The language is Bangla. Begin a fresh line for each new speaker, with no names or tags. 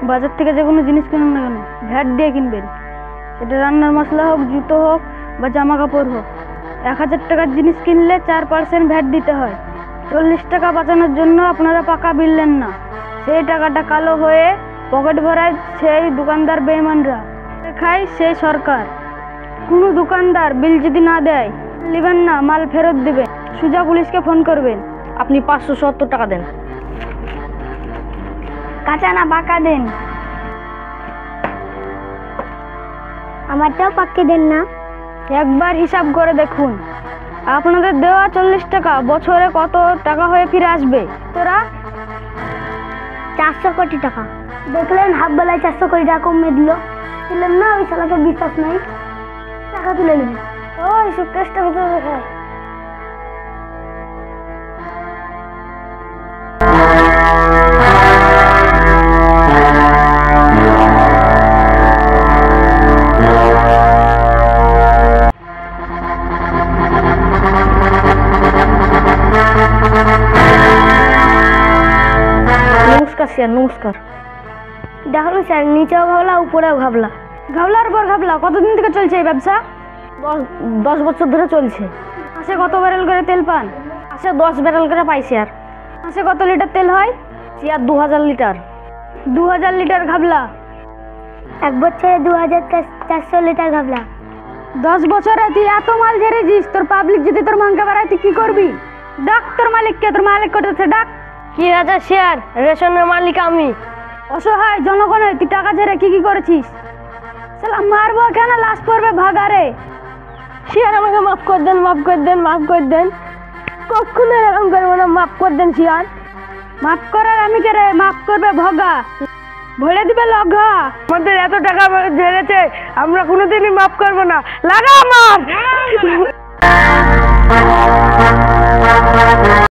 বাজার থেকে যে কোনো জিনিস কিনুন না কেন ভ্যাট দিয়ে কিনবেন। সেটা রান্নার মশলা হোক, জুতো হোক বা জামা কাপড় হোক। 1000 টাকার জিনিস কিনলে 4% ভ্যাট দিতে হয়। 40 টাকা বাঁচানোর জন্য আপনারা পাকা বিল নেন না, সেই টাকাটা কালো হয়ে পকেট ভরায় সেই দোকানদার বেঈমানরা, খায় সেই সরকার। কোনো দোকানদার বিল যদি না দেয় নেবেন না, মাল ফেরত দেবেন, সোজা পুলিশকে ফোন করবেন।
আপনি 570 টাকা দেন।
কাঁচা না পাকা দেন? আমারটাও পাক্কি দেন না।
একবার হিসাব করে দেখুন, আপনাদের দেওয়া 40 টাকা বছরে কত টাকা হয়ে ফিরে আসবে? তোরা
400 কোটি টাকা। দেখলেন হাফ বেলায় 400 কোটি টাকা কমিয়ে দিল। দিলেন না, ওই শালাকে বিশ্বাস নাই, টাকা তুলে নেবেন। ওই সুকেশটা ভিতরে দেখায়।
নমস্কার স্যার, নমস্কার।
দেখুন স্যার, নিচেও ঘাবলা উপরেও ঘাবলা।
ঘাবলার পর ঘাবলা। কতদিন থেকে চলছে এই ব্যবসা?
10 বছর ধরে চলছে।
মাসে কত ব্যারেল করে তেল পান?
মাসে 10 ব্যারেল করে পাই স্যার।
মাসে কত লিটার তেল হয়?
Sir 2000 litre.
2000 লিটার ঘাবলা।
এক বছরে 2400 লিটার ঘাবলা।
10 বছরে তুই এত মাল ঝেড়েছিস, তোর পাবলিক যদি তোর মাংকে বাড়ায় তুই কি করবি? ডাক তোর মালিককে, তোর মালিক করতেছে ডাক।
কি আছে স্যার, রেশনের মালিক আমি।
অসহায় জনগণ তুই টাকা ঝেড়ে কি কি করেছিস? শালা মারবো কেন, লাশ পড়বে ভাগারে।
স্যার আমাকে মাফ করে দেন, মাফ করে দেন, মাফ করে দেন। কখনো এরকম করবো না, মাফ করে দেন স্যার।
মাফ করার আমি কে রে? মাফ করবে ভগা, ভরে দিবে লগা।
আমাদের এত টাকা ঝেড়েছে, আমরা কোনোদিনই মাফ করবো না। লাগা আমার।